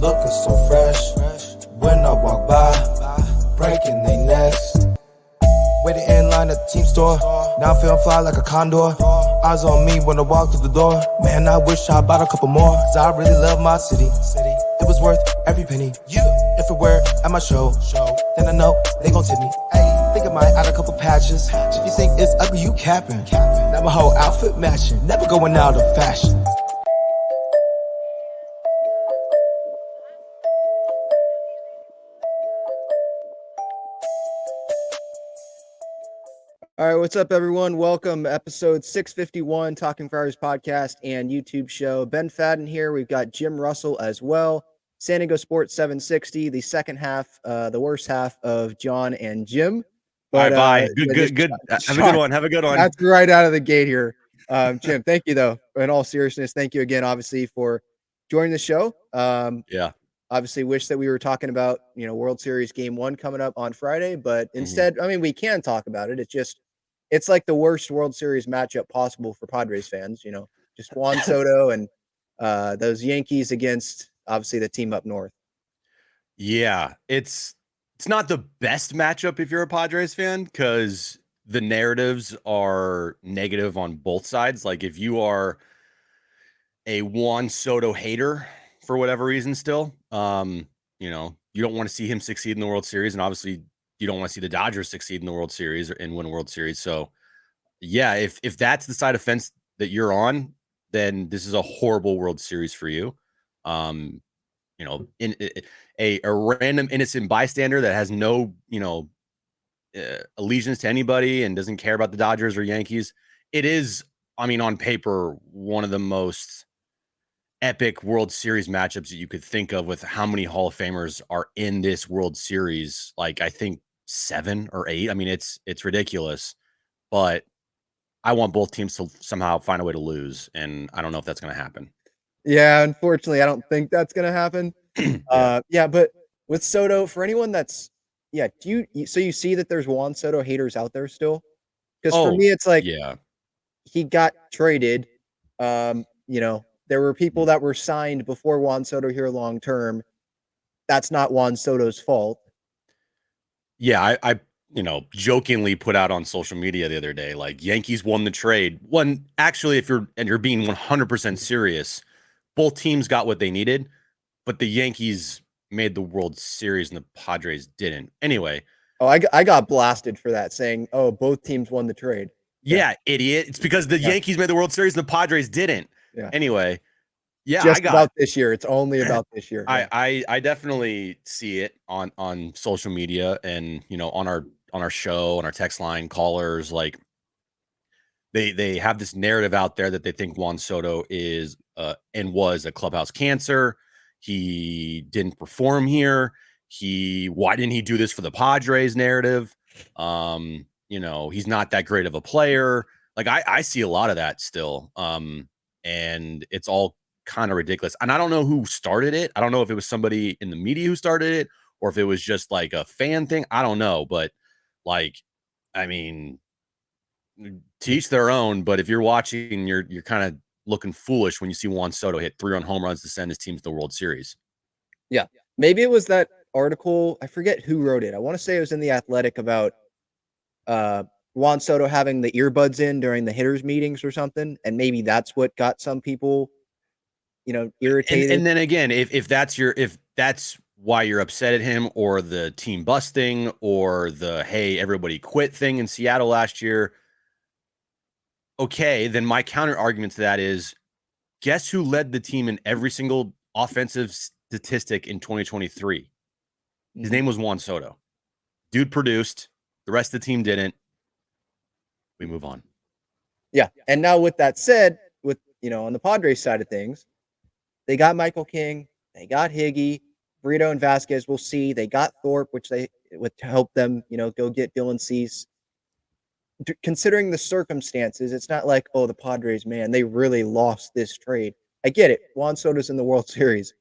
looking so fresh. When I walk by, breaking their necks. Waiting in line at the team store. Now I'm feeling fly like a condor. Eyes on me when I walk through the door. Man, I wish I bought a couple more. Cause I really love my city. It was worth every penny. If it were at my show, then I know they gon' tip me. Think I might add a couple patches. If you think it's ugly, you capping. Now my whole outfit matching. Never going out of fashion. All right, what's up, everyone? Welcome, episode 651, Talking Friars podcast and YouTube show. Ben Fadden here. We've got Jim Russell as well. San Diego Sports 760, the second half, the worst half of John and Jim. But, all right, bye. Good. Have a good one. That's right out of the gate here. Jim, thank you, though. In all seriousness, thank you again, obviously, for joining the show. Yeah. Obviously, wish that we were talking about, World Series Game 1 coming up on Friday, but instead, I mean, we can talk about it. It's like the worst World Series matchup possible for Padres fans, just Juan Soto and those Yankees against, obviously, the team up north. Yeah, it's not the best matchup if you're a Padres fan because the narratives are negative on both sides. Like if you are a Juan Soto hater for whatever reason still, you don't want to see him succeed in the World Series, and obviously you don't want to see the Dodgers succeed in the World Series and win a World Series. So, yeah, if that's the side of fence that you're on, then this is a horrible World Series for you. In a random innocent bystander that has no, allegiance to anybody and doesn't care about the Dodgers or Yankees. It is, on paper, one of the most epic World Series matchups that you could think of with how many Hall of Famers are in this World Series. Like, I think 7 or 8. It's ridiculous, but I want both teams to somehow find a way to lose, and I don't know if that's going to happen. Yeah, unfortunately, I don't think that's going to happen. But with Soto, for anyone that's, so you see that there's Juan Soto haters out there still? Because for me, it's like, he got traded. There were people that were signed before Juan Soto here long term. That's not Juan Soto's fault. Yeah, I jokingly put out on social media the other day, like Yankees won the trade. Actually, if you're being 100% serious, both teams got what they needed, but the Yankees made the World Series and the Padres didn't. Anyway. Oh, I got blasted for that, saying, "Oh, both teams won the trade." Yeah, idiot. It's because the Yankees made the World Series and the Padres didn't. Yeah. Anyway. Yeah, just about this year. It's only about this year. Yeah. I definitely see it on social media and on our show, on our text line, callers. Like they have this narrative out there that they think Juan Soto is and was a clubhouse cancer. He didn't perform here. Why didn't he do this for the Padres narrative? He's not that great of a player. Like I see a lot of that still. And it's all kind of ridiculous. And I don't know who started it. I don't know if it was somebody in the media who started it or if it was just like a fan thing. I don't know. But to each their own. But if you're watching, you're kind of looking foolish when you see Juan Soto hit 3 home runs to send his team to the World Series. Yeah. Maybe it was that article. I forget who wrote it. I want to say it was in The Athletic about Juan Soto having the earbuds in during the hitters meetings or something. And maybe that's what got some people, irritated. And then again, if that's why you're upset at him, or the team busting, or the hey, everybody quit thing in Seattle last year, okay, then my counter argument to that is, guess who led the team in every single offensive statistic in 2023? His name was Juan Soto. Dude produced. The rest of the team didn't. We move on. Yeah. And now with that said, on the Padres side of things, they got Michael King, they got Higgy, Brito and Vasquez. We'll see. They got Thorpe, which they would help them, go get Dylan Cease. Considering the circumstances, it's not like, oh, the Padres, man, they really lost this trade. I get it. Juan Soto's in the World Series,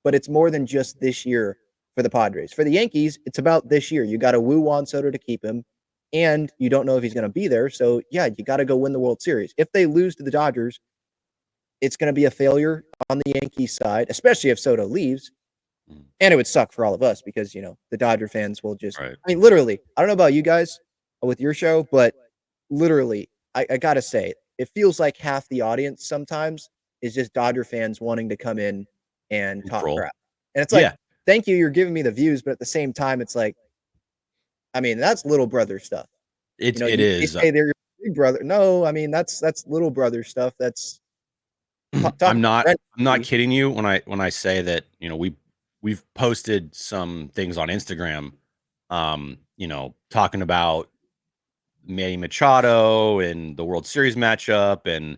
but it's more than just this year for the Padres. For the Yankees, it's about this year. You got to woo Juan Soto to keep him, and you don't know if he's going to be there. So, yeah, you got to go win the World Series. If they lose to the Dodgers, it's going to be a failure on the Yankees side, especially if Soto leaves. And it would suck for all of us because, the Dodger fans will just Right. I mean, literally, I don't know about you guys with your show, but literally, I gotta say, it feels like half the audience sometimes is just Dodger fans wanting to come in and talk Control. crap. And it's like, Yeah. "Thank you, you're giving me the views," but at the same time, it's like, I mean, that's little brother stuff. It They is. say they're your big brother. No, I mean, that's little brother stuff. That's talking I'm not friendly. kidding you when I say that, we've posted some things on Instagram, talking about Manny Machado and the World Series matchup and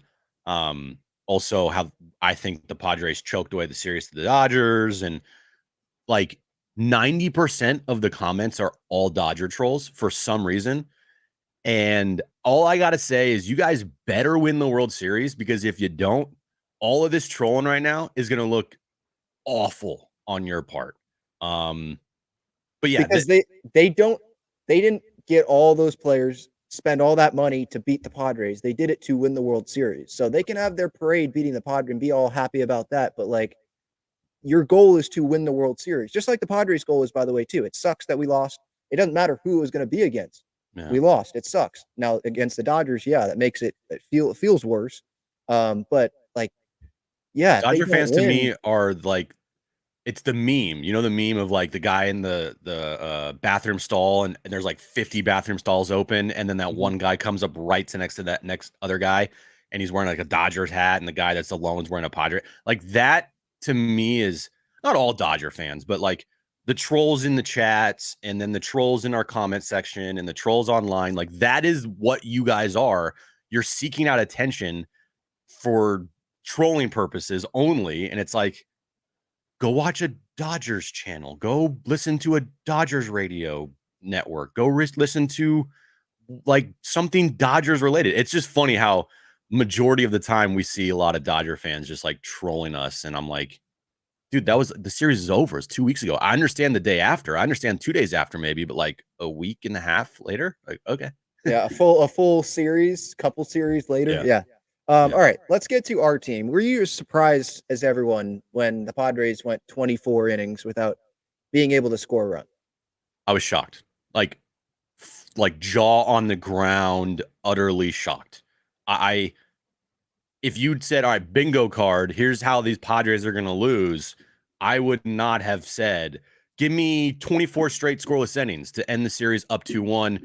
also how I think the Padres choked away the series to the Dodgers and like 90% of the comments are all Dodger trolls for some reason. And all I got to say is you guys better win the World Series because if you don't, all of this trolling right now is going to look awful on your part. But yeah, Because they don't they didn't get all those players, spend all that money to beat the Padres. They did it to win the World Series. So they can have their parade beating the Padres and be all happy about that, but, like, your goal is to win the World Series, just like the Padres' goal is, by the way, too. It sucks that we lost. It doesn't matter who it was gonna be against. yeah. We lost. It sucks. Now against the Dodgers, yeah, that makes it feels worse. But, like, yeah, if they Dodger don't fans to win. me are like it's the meme. You know the meme of like the guy in the bathroom stall and there's like 50 bathroom stalls open and then that Mhm. one guy comes up right to next to that next other guy and he's wearing like a Dodgers hat and the guy that's alone is wearing a Padre. Like that to me is not all Dodger fans, but like the trolls in the chats and then the trolls in our comment section and the trolls online. Like that is what you guys are. You're seeking out attention for trolling purposes only. And it's like, go watch a Dodgers channel. Go listen to a Dodgers radio network. Go listen to like something Dodgers related. It's just funny how majority of the time we see a lot of Dodger fans just like trolling us. And I'm like, dude, that was the series is over. It's 2 weeks ago. I understand the day after. I understand 2 days after, maybe, but like a week and a half later, like, okay. Yeah, a full series, couple series later. Yeah. Yeah. Yeah. All right, let's get to our team. Were you as surprised as everyone when the Padres went 24 innings without being able to score a run? I was shocked. Like jaw on the ground, utterly shocked. I if you'd said, all right, bingo card, here's how these Padres are going to lose, I would not have said, give me 24 straight scoreless innings to end the series up 2-1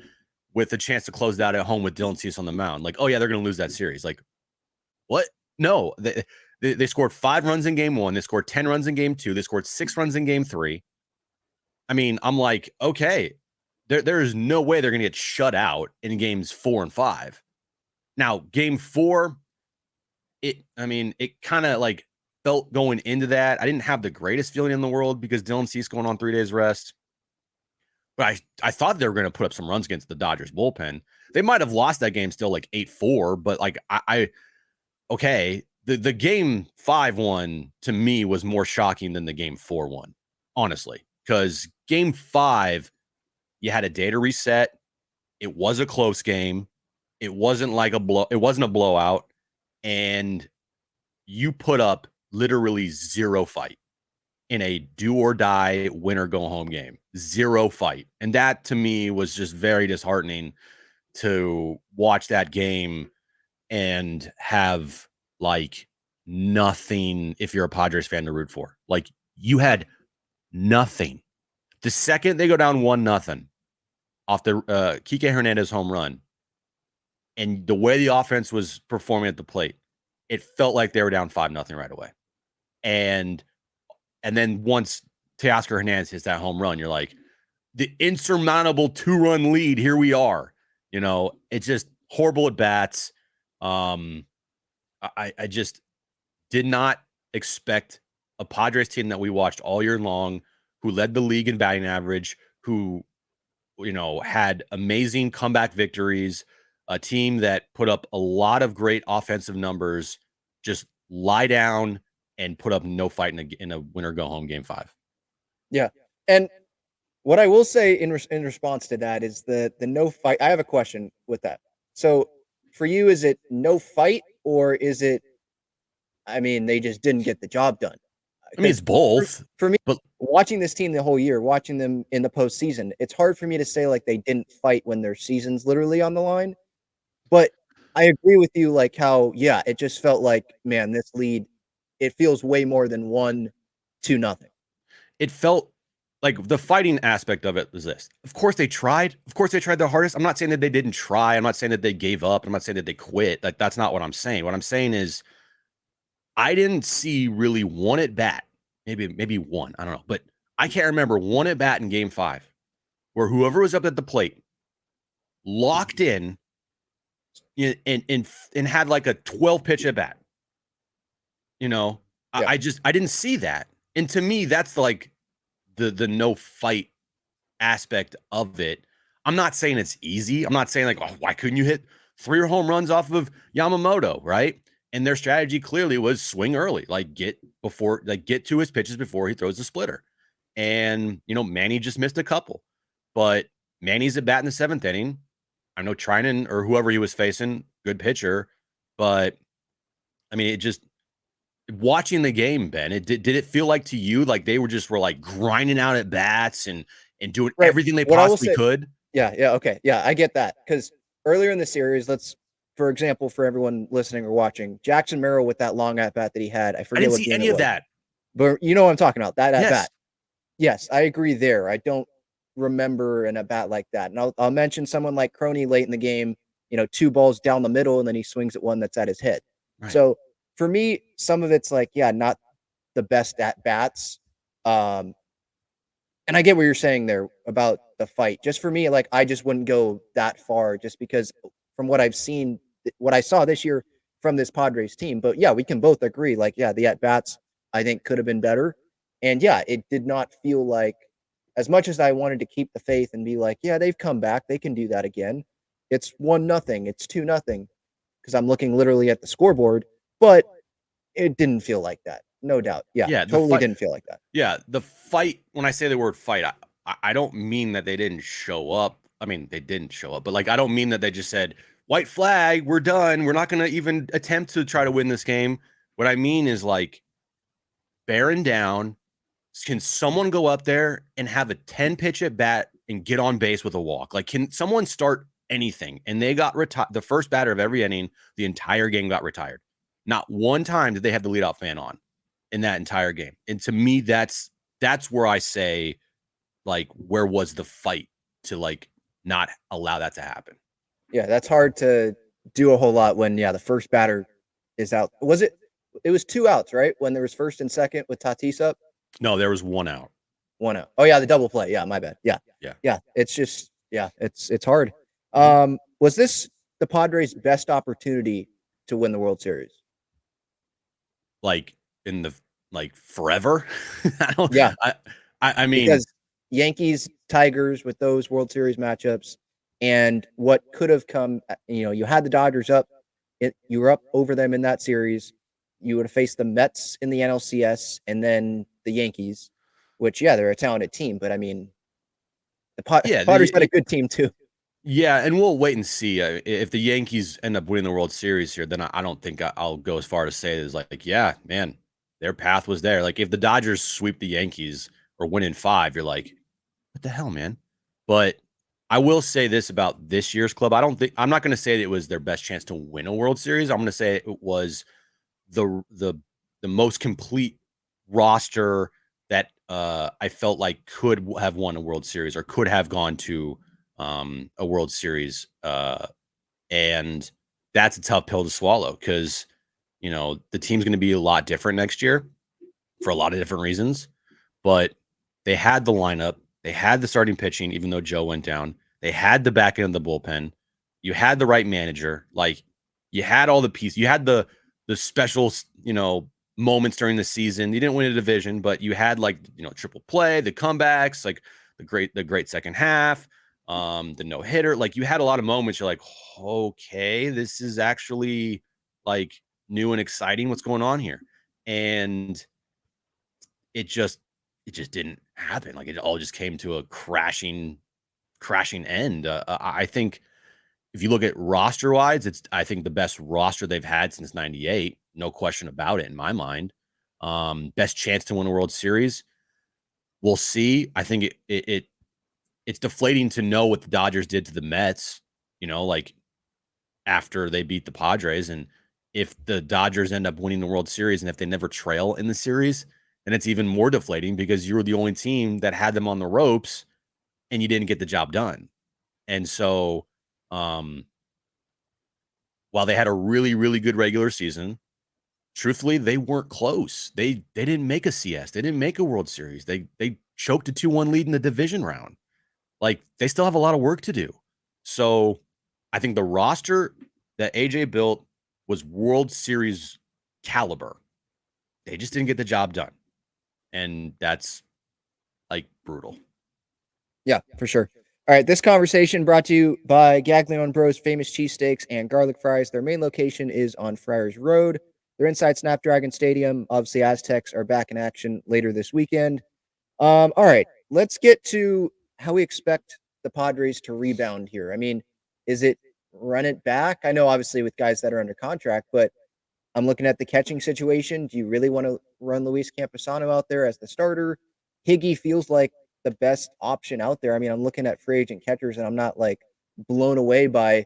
with a chance to close that at home with Dylan Cease on the mound. Like, oh, yeah, they're going to lose that series. Like, what? No, they scored 5 runs in game 1. They scored 10 runs in game 2. They scored 6 runs in game 3. I mean, I'm like, okay, there is no way they're going to get shut out in games 4 and 5. Now, game 4, it kind of like felt going into that. I didn't have the greatest feeling in the world because Dylan Cease going on 3 days rest. But I thought they were going to put up some runs against the Dodgers bullpen. They might have lost that game still like 8-4, but like okay, the game 5-1 to me was more shocking than the game 4-1, honestly. Because game 5, you had a day to reset. It was a close game. It wasn't like it wasn't a blowout. And you put up literally zero fight in a do or die win or go home game. Zero fight. And that to me was just very disheartening to watch that game and have like nothing if you're a Padres fan to root for. Like you had nothing. The second they go down 1-0 off the Kike Hernandez home run and the way the offense was performing at the plate, it felt like they were down 5-0 right away. And then once Teoscar Hernandez hits that home run, you're like, the insurmountable 2-run lead. Here we are. It's just horrible at bats. I just did not expect a Padres team that we watched all year long, who led the league in batting average, who had amazing comeback victories, a team that put up a lot of great offensive numbers, just lie down and put up no fight in a winner go home game 5. Yeah. And what I will say in response to that is the no fight. I have a question with that. So for you, is it no fight or is it? I mean, they just didn't get the job done. I mean, it's both. For me, but watching this team the whole year, watching them in the postseason, it's hard for me to say like they didn't fight when their season's literally on the line. But I agree with you, like how it just felt like, man, this lead, it feels way more than 1-0. it felt like the fighting aspect of it was this. Of course they tried. Of course they tried their hardest. I'm not saying that they didn't try. I'm not saying that they gave up. I'm not saying that they quit. Like that's not what I'm saying. What I'm saying is I didn't see really one at bat. Maybe one. I don't know. But I can't remember one at bat in game 5 where whoever was up at the plate locked in and had like a 12 pitch at bat. You know, I didn't see that. And to me, that's like the no fight aspect of it. I'm not saying it's easy. I'm not saying like, oh, why couldn't you hit 3 home runs off of Yamamoto, right? And their strategy clearly was swing early, like get to his pitches before he throws the splitter. And Manny just missed a couple, but Manny's at bat in the 7th inning. I know Trinan or whoever he was facing, good pitcher, but I mean, it just watching the game, Ben. Did it feel like to you like they were like grinding out at bats and doing everything they possibly could? Yeah, okay. Yeah, I get that. Because earlier in the series, for example, for everyone listening or watching, Jackson Merrill with that long at bat that he had, I forget I didn't what see game any it of was. that. But you know what I'm talking about, that at Yes. bat. Yes, I agree there. I don't remember an at bat like that. And I'll mention someone like Crony late in the game, 2 balls down the middle, and then he swings at one that's at his head. Right. So for me, some of it's like, not the best at bats. And I get what you're saying there about the fight. Just for me, like I just wouldn't go that far just because from what I've seen, what I saw this year from this Padres team. But yeah, we can both agree, like, the at bats I think could have been better. And it did not feel like, as much as I wanted to keep the faith and be like, they've come back, they can do that again. It's 1-0, it's 2-0, because I'm looking literally at the scoreboard, but it didn't feel like that. No doubt. Yeah, totally didn't feel like that. Yeah, the fight, when I say the word fight, I don't mean that they didn't show up. I mean, they didn't show up, but like I don't mean that they just said, white flag, we're done. We're not going to even attempt to try to win this game. What I mean is like bearing down. Can someone go up there and have a 10 pitch at bat and get on base with a walk? Like, can someone start anything? And they got retired. The first batter of every inning, the entire game got retired. Not one time did they have the leadoff man on in that entire game. And to me, that's where I say, like, where was the fight to like not allow that to happen? Yeah, that's hard to do a whole lot when the first batter is out. It was 2 outs, right? When there was first and second with Tatis up? No, there was 1 out. 1 out. Oh yeah, the double play. Yeah, my bad. Yeah. It's just it's hard. Was this the Padres' best opportunity to win the World Series? Like in the forever? I mean, because Yankees, Tigers with those World Series matchups, and what could have come. You had the Dodgers up. You were up over them in that series. You would have faced the Mets in the NLCS, and then the Yankees, which they're a talented team, but I mean, the Padres had a good team too. Yeah, and we'll wait and see if the Yankees end up winning the World Series here. Then I don't think I'll go as far to say is like, yeah, man, their path was there. Like if the Dodgers sweep the Yankees or win in 5, you're like, what the hell, man? But I will say this about this year's club. I'm not going to say that it was their best chance to win a World Series. I'm going to say it was the most complete roster that I felt like could have won a World Series or could have gone to a World Series. And that's a tough pill to swallow because, the team's going to be a lot different next year for a lot of different reasons. But they had the lineup. They had the starting pitching, even though Joe went down. They had the back end of the bullpen. You had the right manager. Like, you had all the pieces. You had the special, moments during the season. You didn't win a division, but you had triple play, the comebacks, like the great second half, the no hitter. Like you had a lot of moments. You're like, okay, this is actually like new and exciting. What's going on here? And it just didn't happen. Like it all just came to a crashing end. I think if you look at roster wise, it's I think the best roster they've had since '98. No question about it in my mind. best chance to win a World Series. We'll see. I think it's deflating to know what the Dodgers did to the Mets, like after they beat the Padres. And if the Dodgers end up winning the World Series and if they never trail in the series, then it's even more deflating because you were the only team that had them on the ropes and you didn't get the job done. And so, while they had a really, really good regular season, truthfully, they weren't close. They didn't make a CS. They didn't make a World Series. They choked a 2-1 lead in the division round. Like, they still have a lot of work to do. So I think the roster that AJ built was World Series caliber. They just didn't get the job done. And that's like brutal. Yeah, for sure. All right, this conversation brought to you by Gaglione Bros Famous Cheesesteaks and Garlic Fries. Their main location is on Friars Road. They're inside Snapdragon Stadium. Obviously, Aztecs are back in action later this weekend. All right, let's get to how we expect the Padres to rebound here. I mean, is it run it back? I know, obviously, with guys that are under contract, but I'm looking at the catching situation. Do you really want to run Luis Camposano out there as the starter? Higgy feels like the best option out there. I mean, I'm looking at free agent catchers and I'm not like blown away by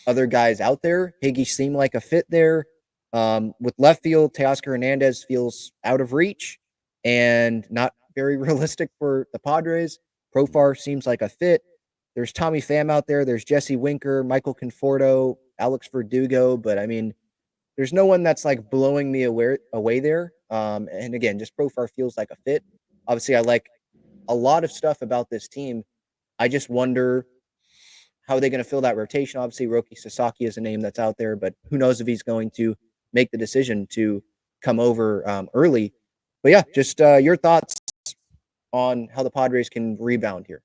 other guys out there. Higgy seemed like a fit there. With left field, Teoscar Hernandez feels out of reach and not very realistic for the Padres. Profar seems like a fit. There's Tommy Pham out there. There's Jesse Winker, Michael Conforto, Alex Verdugo. But I mean, there's no one that's like blowing me away there. And again, just Profar feels like a fit. Obviously, I like a lot of stuff about this team. I just wonder how are they going to fill that rotation. Obviously, Roki Sasaki is a name that's out there, but who knows if he's going to make the decision to come over early. But yeah, just your thoughts on how the Padres can rebound here.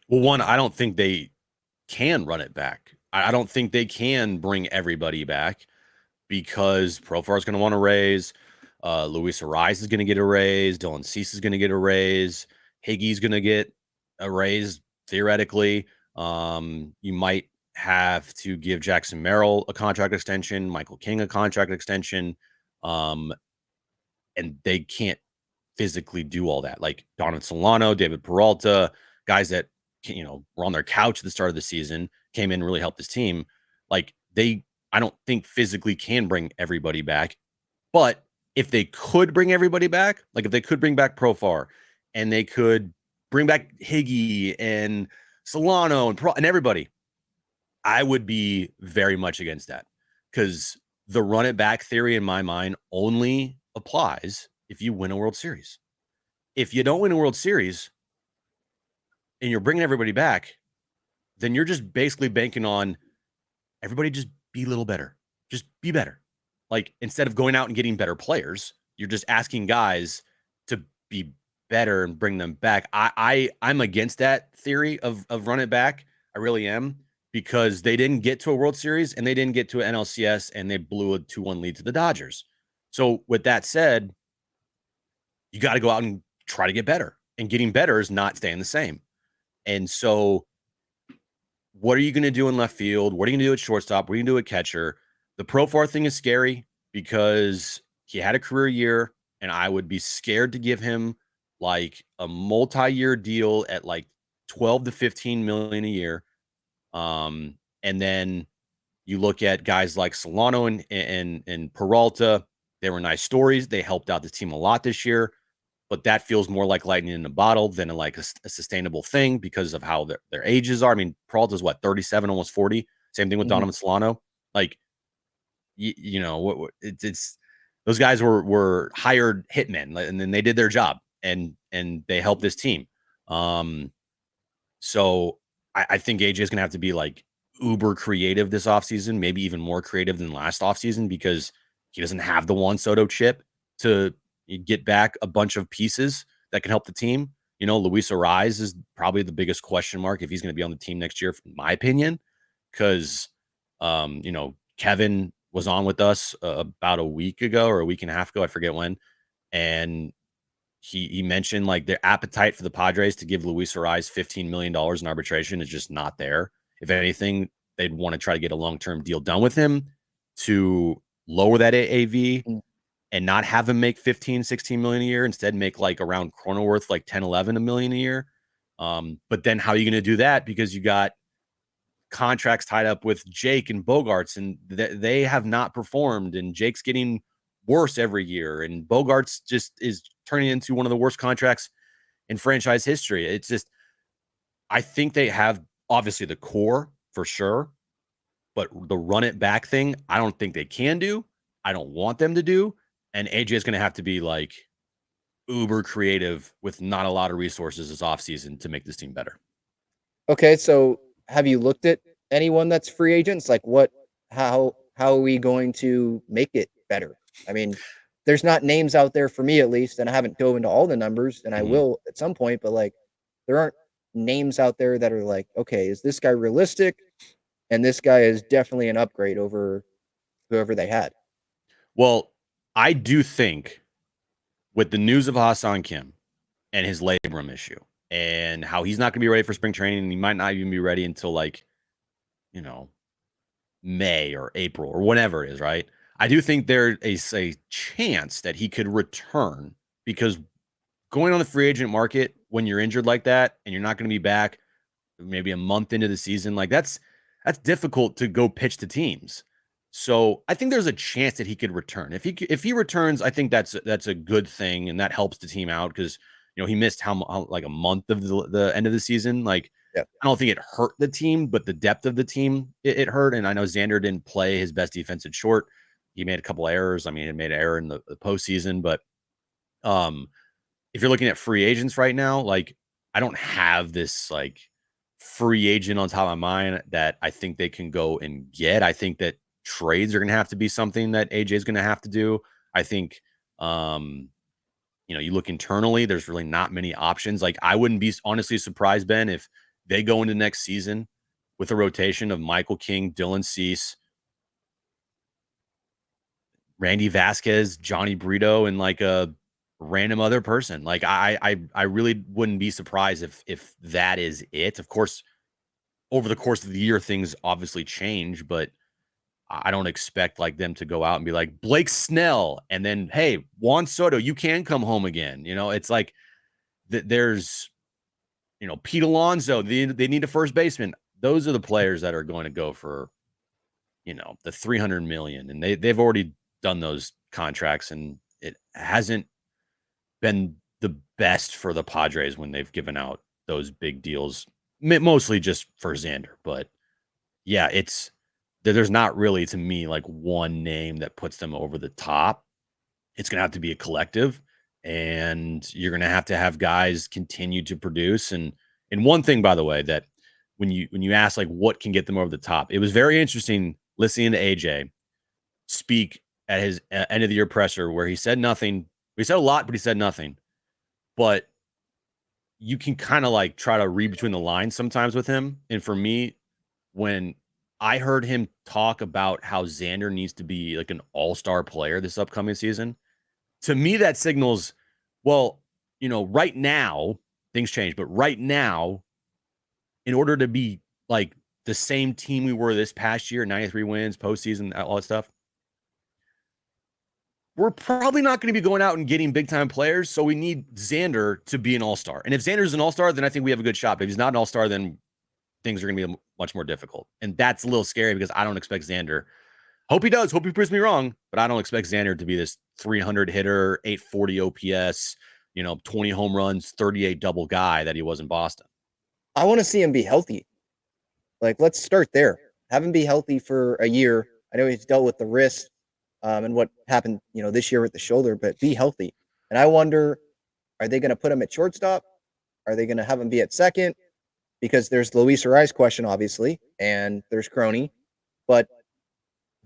Well, one, I don't think they can run it back. I don't think they can bring everybody back because Profar is going to want to raise. Luis Ariz is going to get a raise. Dylan Cease is going to get a raise. Higgy's going to get a raise, theoretically. You might have to give Jackson Merrill a contract extension, Michael King a contract extension. And they can't physically do all that. Like Donovan Solano, David Peralta, guys that, were on their couch at the start of the season, came in and really helped this team. Like I don't think physically can bring everybody back. But if they could bring everybody back, like if they could bring back Profar and they could bring back Higgy and Solano and everybody, I would be very much against that because the run it back theory in my mind only applies if you win a World Series. If you don't win a World Series and you're bringing everybody back, then you're just basically banking on everybody just be a little better. Just be better. Like, instead of going out and getting better players, you're just asking guys to be better and bring them back. I'm against that theory of run it back. I really am, because they didn't get to a World Series and they didn't get to an NLCS and they blew a 2-1 lead to the Dodgers. So with that said, you got to go out and try to get better, and getting better is not staying the same. And so what are you going to do in left field? What are you going to do at shortstop? What are you going to do at catcher? The Profar thing is scary because he had a career year, and I would be scared to give him like a multi-year deal at like 12 to 15 million a year. And then you look at guys like Solano and Peralta. They were nice stories. They helped out the team a lot this year, but that feels more like lightning in a bottle than like a sustainable thing because of how their ages are. I mean, Peralta's what, 37, almost 40. Same thing with Donovan Solano. Like, it's those guys were hired hitmen, and then they did their job and they helped this team. So I think AJ is going to have to be like uber creative this offseason, maybe even more creative than last offseason, because he doesn't have the Juan Soto chip to get back a bunch of pieces that can help the team. Luis Ariz is probably the biggest question mark if he's going to be on the team next year, in my opinion, because, Kevin was on with us about a week ago or a week and a half ago, I forget when, and he mentioned like their appetite for the Padres to give Luis Ariz $15 million in arbitration is just not there. If anything, they'd want to try to get a long-term deal done with him to lower that AAV. and not have him make 15, 16 million a year, instead make like around Cronenworth, like 10, 11 a million a year. But then how are you going to do that? Because you got contracts tied up with Jake and Bogarts, and they have not performed, and Jake's getting worse every year, and Bogarts just is turning into one of the worst contracts in franchise history. It's just, I think they have obviously the core for sure, but the run it back thing, I don't think they can do. I don't want them to do. And AJ is going to have to be like uber creative with not a lot of resources this offseason to make this team better. Okay, so have you looked at anyone that's free agents? Like how are we going to make it better? I mean, there's not names out there for me at least, and I haven't dove into all the numbers, and I will at some point, but like there aren't names out there that are like, okay, is this guy realistic? And this guy is definitely an upgrade over whoever they had. Well, I do think with the news of Hassan Kim and his labrum issue and how he's not going to be ready for spring training, and he might not even be ready until like, May or April or whatever it is, right? I do think there is a chance that he could return, because going on the free agent market when you're injured like that and you're not going to be back maybe a month into the season, like that's difficult to go pitch to teams. So I think there's a chance that he could return. If he returns, I think that's a good thing, and that helps the team out, because he missed how like a month of the end of the season. Like, yeah. I don't think it hurt the team, but the depth of the team it hurt. And I know Xander didn't play his best defense at short. He made a couple errors. I mean, he made an error in the postseason, but if you're looking at free agents right now, like I don't have this like free agent on top of my mind that I think they can go and get. I think that trades are going to have to be something that AJ is going to have to do. I think, you look internally, there's really not many options. Like, I wouldn't be honestly surprised, Ben, if they go into next season with a rotation of Michael King, Dylan Cease, Randy Vasquez, Johnny Brito, and like a random other person. Like, I really wouldn't be surprised if that is it. Of course, over the course of the year, things obviously change, but I don't expect like them to go out and be like Blake Snell and then, hey, Juan Soto, you can come home again. It's like there's, Pete Alonso, they need a first baseman. Those are the players that are going to go for, the 300 million, and they've already done those contracts, and it hasn't been the best for the Padres when they've given out those big deals, mostly just for Xander. But yeah, there's not really, to me, like one name that puts them over the top. It's going to have to be a collective, and you're going to have guys continue to produce. And one thing, by the way, that when you ask like what can get them over the top, it was very interesting listening to AJ speak at his end of the year presser, where he said nothing. He said a lot, but he said nothing. But you can kind of like try to read between the lines sometimes with him. And for me, when I heard him talk about how Xander needs to be like an all-star player this upcoming season, to me, that signals, well, right now things change, but right now, in order to be like the same team we were this past year, 93 wins, postseason, all that stuff, we're probably not going to be going out and getting big time players. So we need Xander to be an all-star. And if Xander's an all-star, then I think we have a good shot. But if he's not an all-star, then things are going to be much more difficult. And that's a little scary, because I don't expect Xander. Hope he does. Hope he proves me wrong. But I don't expect Xander to be this 300 hitter, 840 OPS, 20 home runs, 38 double guy that he was in Boston. I want to see him be healthy. Like, let's start there. Have him be healthy for a year. I know he's dealt with the wrist and what happened, this year with the shoulder, but be healthy. And I wonder, are they going to put him at shortstop? Are they going to have him be at second? Because there's Luis Ariz question, obviously, and there's Crony. But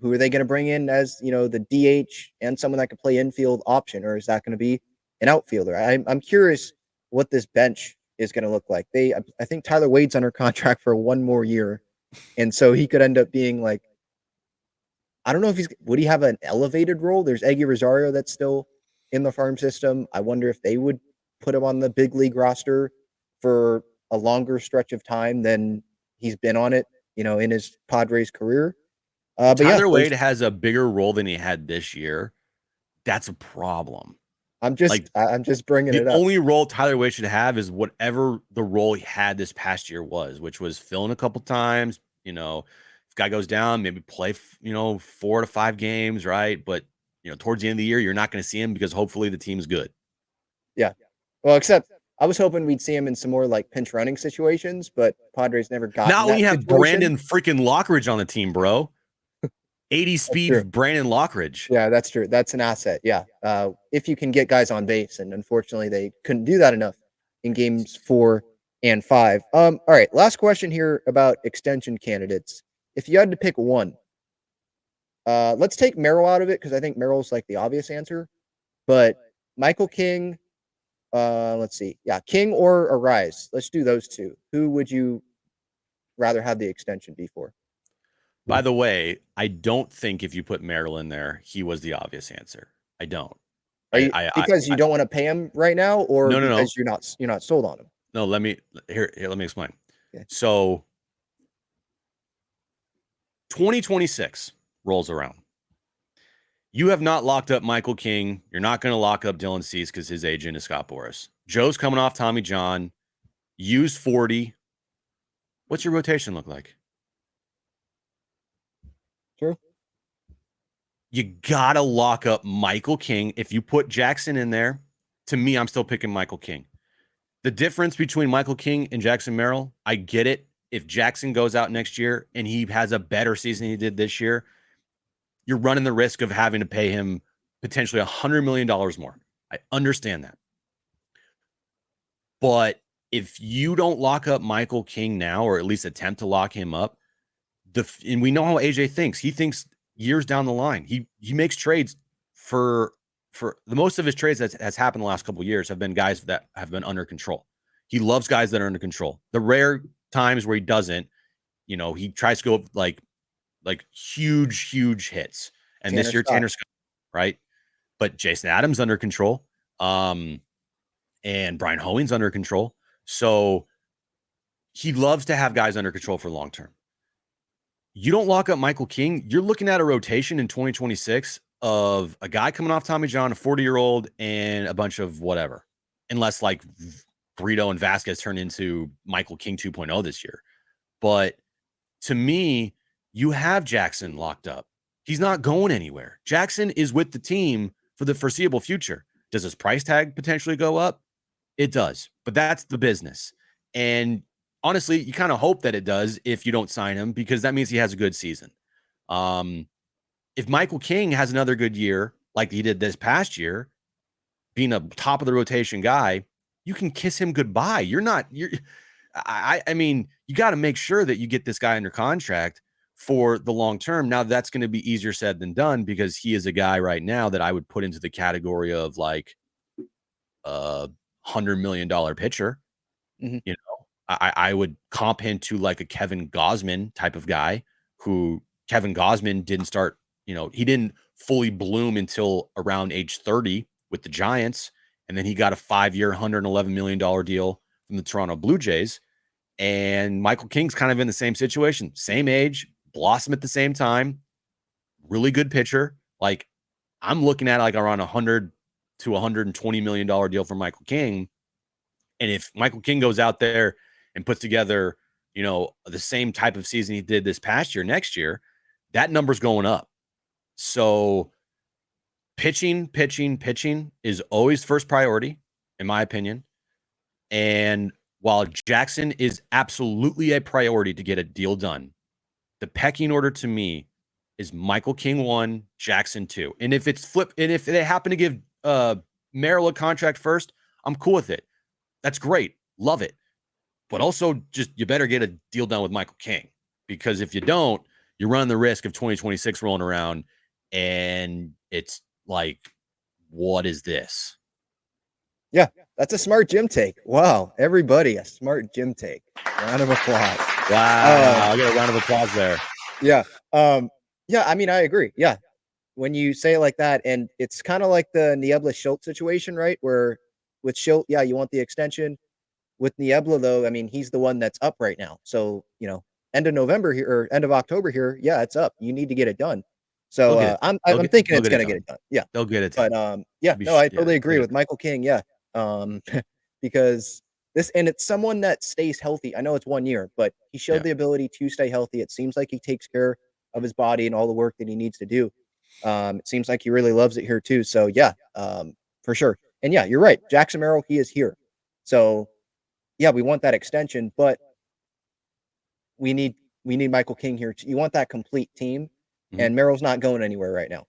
who are they going to bring in as, the DH and someone that can play infield option? Or is that going to be an outfielder? I'm curious what this bench is going to look like. I think Tyler Wade's under contract for one more year. And so he could end up being like, I don't know if would he have an elevated role? There's Eggy Rosario that's still in the farm system. I wonder if they would put him on the big league roster for a longer stretch of time than he's been on it, in his Padres career. But Tyler Wade has a bigger role than he had this year, That's a problem. I'm just bringing The it up. only role Tyler Wade should have is whatever the role he had this past year was, which was fill in a couple times. If guy goes down, maybe play 4 to 5 games, right? But towards the end of the year, you're not going to see him because hopefully the team's good. Yeah. Well, except I was hoping we'd see him in some more like pinch running situations, but Padres never got. Not when you have Brandon freaking Lockridge on the team, bro. 80 speed Brandon Lockridge. Yeah, that's true. That's an asset. Yeah. If you can get guys on base, and unfortunately they couldn't do that enough in games 4 and 5. All right. Last question here about extension candidates. If you had to pick one, let's take Merrill out of it because I think Merrill's like the obvious answer. But Michael King, let's see. Yeah, King or Arise. Let's do those two. Who would you rather have the extension be for? By the way, I don't think if you put Merrill in there, he was the obvious answer. I don't. Because you don't want to pay him right now, or because you're not sold on him? No, let me explain. Okay. So 2026 rolls around. You have not locked up Michael King. You're not going to lock up Dylan Cease because his agent is Scott Boras. Joe's coming off Tommy John. Used 40. What's your rotation look like? True. You got to lock up Michael King. If you put Jackson in there, to me, I'm still picking Michael King. The difference between Michael King and Jackson Merrill, I get it. If Jackson goes out next year and he has a better season he did this year, you're running the risk of having to pay him potentially $100 million more. I understand that. But if you don't lock up Michael King now, or at least attempt to lock him up, and we know how AJ thinks. He thinks years down the line. He makes trades for the most of his trades that has happened the last couple of years have been guys that have been under control. He loves guys that are under control. The rare times where he doesn't, he tries to go like huge hits. And this year, Tanner Scott, right? But Jason Adams under control. And Brian Hoeing's under control. So he loves to have guys under control for long term. You don't lock up Michael King, you're looking at a rotation in 2026 of a guy coming off Tommy John, a 40-year-old, and a bunch of whatever. Unless like Brito and Vasquez turn into Michael King 2.0 this year. But to me, you have Jackson locked up. He's not going anywhere. Jackson is with the team for the foreseeable future. Does his price tag potentially go up? It does, but that's the business. And honestly, you kind of hope that it does if you don't sign him, because that means he has a good season. If Michael King has another good year, like he did this past year, being a top of the rotation guy, you can kiss him goodbye. I mean, you got to make sure that you get this guy under contract for the long term. Now that's going to be easier said than done, because he is a guy right now that I would put into the category of like $100 million pitcher. Mm-hmm. I would comp him to like a Kevin Gausman type of guy, who Kevin Gausman didn't start, he didn't fully bloom until around age 30 with the Giants. And then he got a 5-year, $111 million deal from the Toronto Blue Jays. And Michael King's kind of in the same situation, same age, blossom at the same time, really good pitcher. Like, I'm looking at like around $100 to $120 million deal for Michael King. And if Michael King goes out there and puts together, the same type of season he did this past year, next year, that number's going up. So pitching is always first priority, in my opinion. And while Jackson is absolutely a priority to get a deal done, the pecking order to me is Michael King 1, Jackson 2. And if it's flip, and if they happen to give Merrill a contract first, I'm cool with it. That's great. Love it. But also, just you better get a deal done with Michael King, because if you don't, you're running the risk of 2026 rolling around and it's like, what is this? Yeah, that's a smart gym take. Wow, everybody, a smart gym take. Round of applause. Wow, I'll get a round of applause there. Yeah. Yeah, I mean, I agree. Yeah. When you say it like that, and it's kind of like the Niebla-Schultz situation, right? Where with Schultz, yeah, you want the extension. With Niebla, though, I mean, he's the one that's up right now. So, end of November here, or end of October here, yeah, it's up. You need to get it done. So They'll get it. I'm They'll thinking they'll it's get it gonna done. get it done. Yeah. They'll get it But done. yeah, Be no, I yeah, totally agree they'll with get it Michael King. Yeah. Um, because and it's someone that stays healthy. I know it's 1 year, but he showed Yeah. the ability to stay healthy. It seems like he takes care of his body and all the work that he needs to do. It seems like he really loves it here too. So yeah, for sure. And yeah, you're right. Jackson Merrill, he is here. So yeah, we want that extension, but we need Michael King here. You want that complete team, Mhm. and Merrill's not going anywhere right now.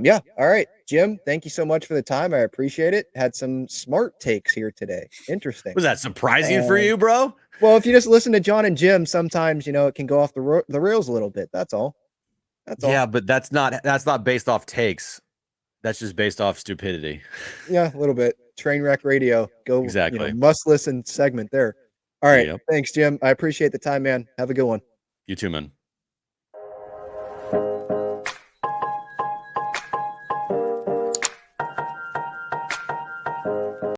Yeah. All right, Jim. Thank you so much for the time. I appreciate it. Had some smart takes here today. Interesting. Was that surprising for Um, you, bro? Well, if you just listen to John and Jim, sometimes it can go off the rails a little bit. That's all. That's all. Yeah, but that's not based off takes. That's just based off stupidity. Yeah, a little bit. Train wreck radio. Go. Exactly. Must listen segment there. All right. Yep. Thanks, Jim. I appreciate the time, man. Have a good one. You too, man.